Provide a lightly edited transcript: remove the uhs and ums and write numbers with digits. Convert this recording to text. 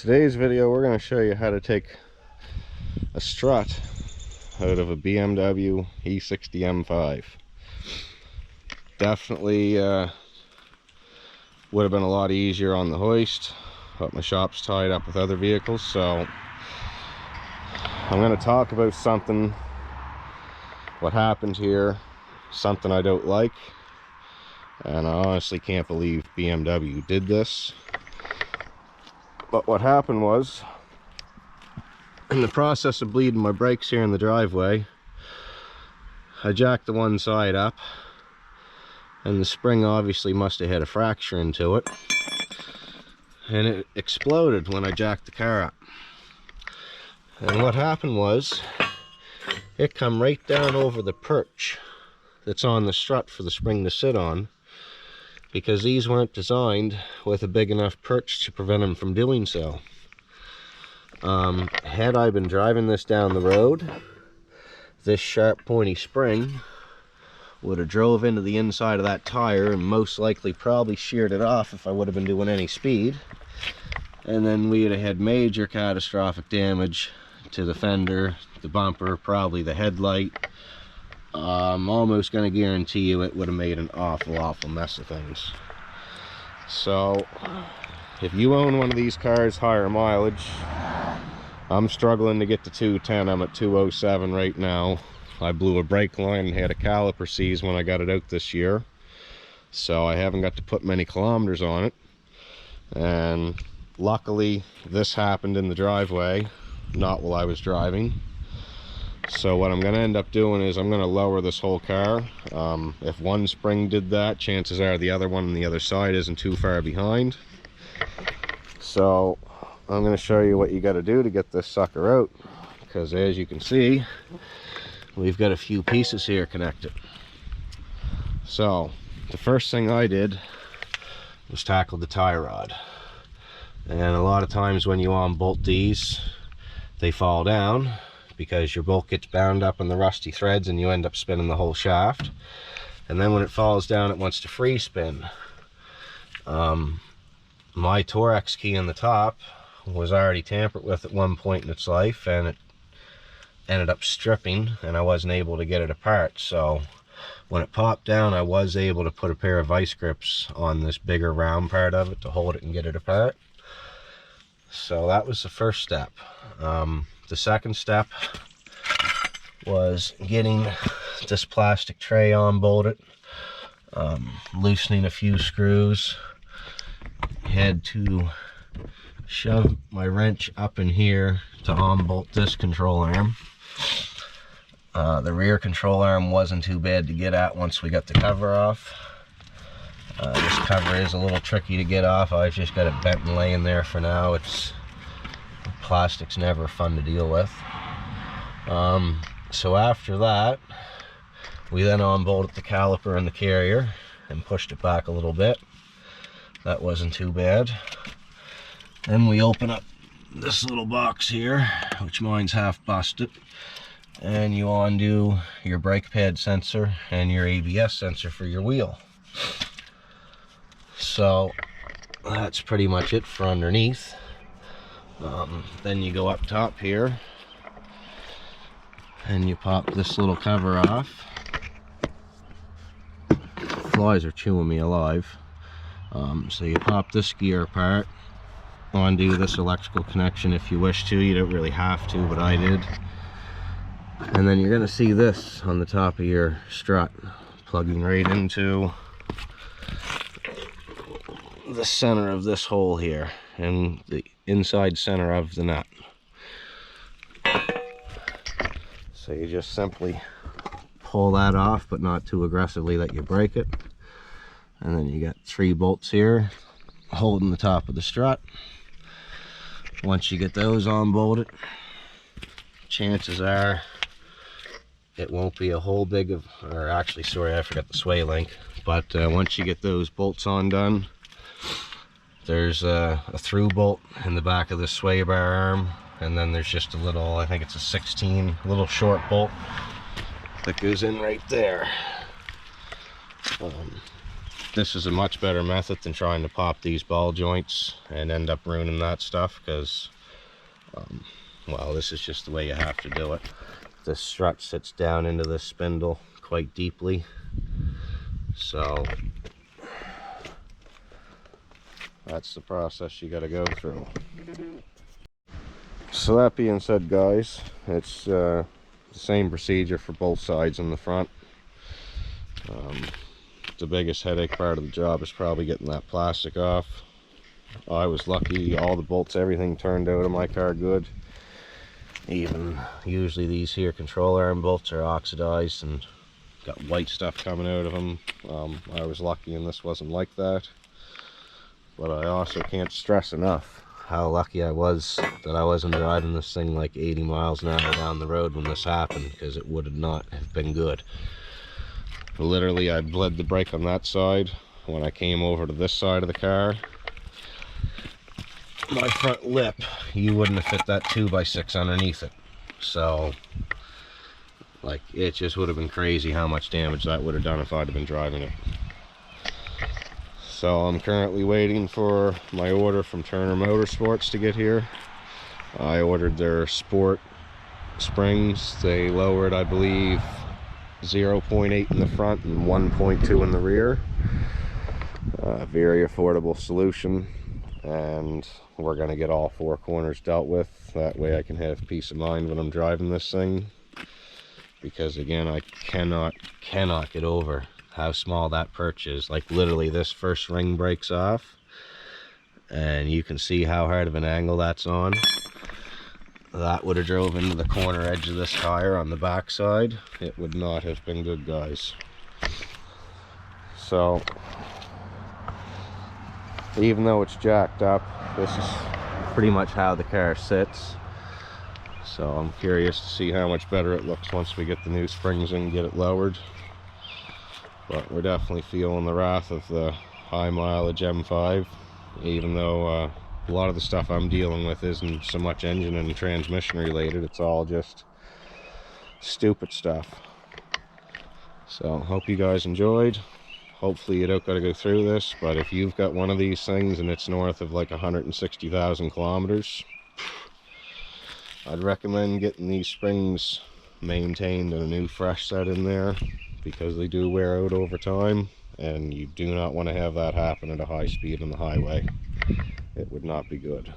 Today's video we're going to show you how to take a strut out of a BMW e60 M5. Definitely would have been a lot easier on the hoist, but my shop's tied up with other vehicles, so I'm going to talk about something, what happened here, something I don't like, and I honestly can't believe BMW did this. But what happened was, in the process of bleeding my brakes here in the driveway, I jacked the one side up, and the spring obviously must have had a fracture into it, and it exploded when I jacked the car up. And what happened was, it come right down over the perch that's on the strut for the spring to sit on, because these weren't designed with a big enough perch to prevent them from doing so. Had I been driving this down the road, this sharp pointy spring would have drove into the inside of that tire and most likely probably sheared it off if I would have been doing any speed, and then we'd have had major catastrophic damage to the fender, the bumper, probably the headlight. I'm almost going to guarantee you it would have made an awful mess of things. So if you own one of these cars, higher mileage, I'm struggling to get to 210. I'm at 207 right now. I blew a brake line and had a caliper seize when I got it out this year, so I haven't got to put many kilometers on it. And luckily this happened in the driveway, not while I was driving. So what I'm going to end up doing is I'm going to lower this whole car. If one spring did that, chances are the other one on the other side isn't too far behind. So I'm going to show you what you got to do to get this sucker out, because as you can see, we've got a few pieces here connected. So the first thing I did was tackle the tie rod, and a lot of times when you unbolt these, they fall down because your bolt gets bound up in the rusty threads and you end up spinning the whole shaft. And then when it falls down, it wants to free spin. My Torx key on the top was already tampered with at one point in its life, and it ended up stripping and I wasn't able to get it apart. So when it popped down, I was able to put a pair of vice grips on this bigger round part of it to hold it and get it apart. So that was the first step. The second step was getting this plastic tray unbolted, loosening a few screws. Had to shove my wrench up in here to unbolt this control arm. The rear control arm wasn't too bad to get at once we got the cover off. This cover is a little tricky to get off. I've just got it bent and laying there for now. Plastic's never fun to deal with. So after that, we then unbolted the caliper and the carrier and pushed it back a little bit. That wasn't too bad. Then we open up this little box here, which mine's half busted, and you undo your brake pad sensor and your ABS sensor for your wheel. So that's pretty much it for underneath. Then you go up top here and you pop this little cover off. Flies are chewing me alive. So you pop this gear apart, undo this electrical connection if you wish to. You don't really have to, but I did. And then you're going to see this on the top of your strut plugging right into the center of this hole here and the inside center of the nut. So you just simply pull that off, but not too aggressively that you break it. And then you got 3 bolts here holding the top of the strut. Once you get those unbolted, chances are it won't be a whole big of, or actually, sorry, I forgot the sway link. But once you get those bolts undone, there's a through bolt in the back of the sway bar arm, and then there's just a little, I think it's a 16, little short bolt that goes in right there. this is a much better method than trying to pop these ball joints and end up ruining that stuff, because well, this is just the way you have to do it. The strut sits down into this spindle quite deeply, so that's the process you got to go through. So that being said, guys, it's the same procedure for both sides in the front. The biggest headache part of the job is probably getting that plastic off. I was lucky, all the bolts, everything turned out of my car good. Even usually these here control arm bolts are oxidized and got white stuff coming out of them. I was lucky and this wasn't like that. But I also can't stress enough how lucky I was that I wasn't driving this thing like 80 miles an hour down the road when this happened, because it would not have been good. Literally, I bled the brake on that side. When I came over to this side of the car, my front lip, you wouldn't have fit that 2x6 underneath it. So, like, it just would have been crazy how much damage that would have done if I'd have been driving it. So I'm currently waiting for my order from Turner Motorsports to get here. I ordered their sport springs. They lowered, I believe, 0.8 in the front and 1.2 in the rear. Very affordable solution, and we're going to get all four corners dealt with. That way I can have peace of mind when I'm driving this thing, because again, I cannot get over how small that perch is. Like, literally, this first ring breaks off and you can see how hard of an angle that's on. That would have drove into the corner edge of this tire on the back side. It would not have been good, guys. So even though it's jacked up, this is pretty much how the car sits. So I'm curious to see how much better it looks once we get the new springs in and get it lowered. But we're definitely feeling the wrath of the high mileage M5, even though a lot of the stuff I'm dealing with isn't so much engine and transmission related. It's all just stupid stuff. So hope you guys enjoyed. Hopefully you don't got to go through this, but if you've got one of these things and it's north of like 160,000 kilometers, I'd recommend getting these springs maintained and a new fresh set in there, because they do wear out over time, and you do not want to have that happen at a high speed on the highway. It would not be good.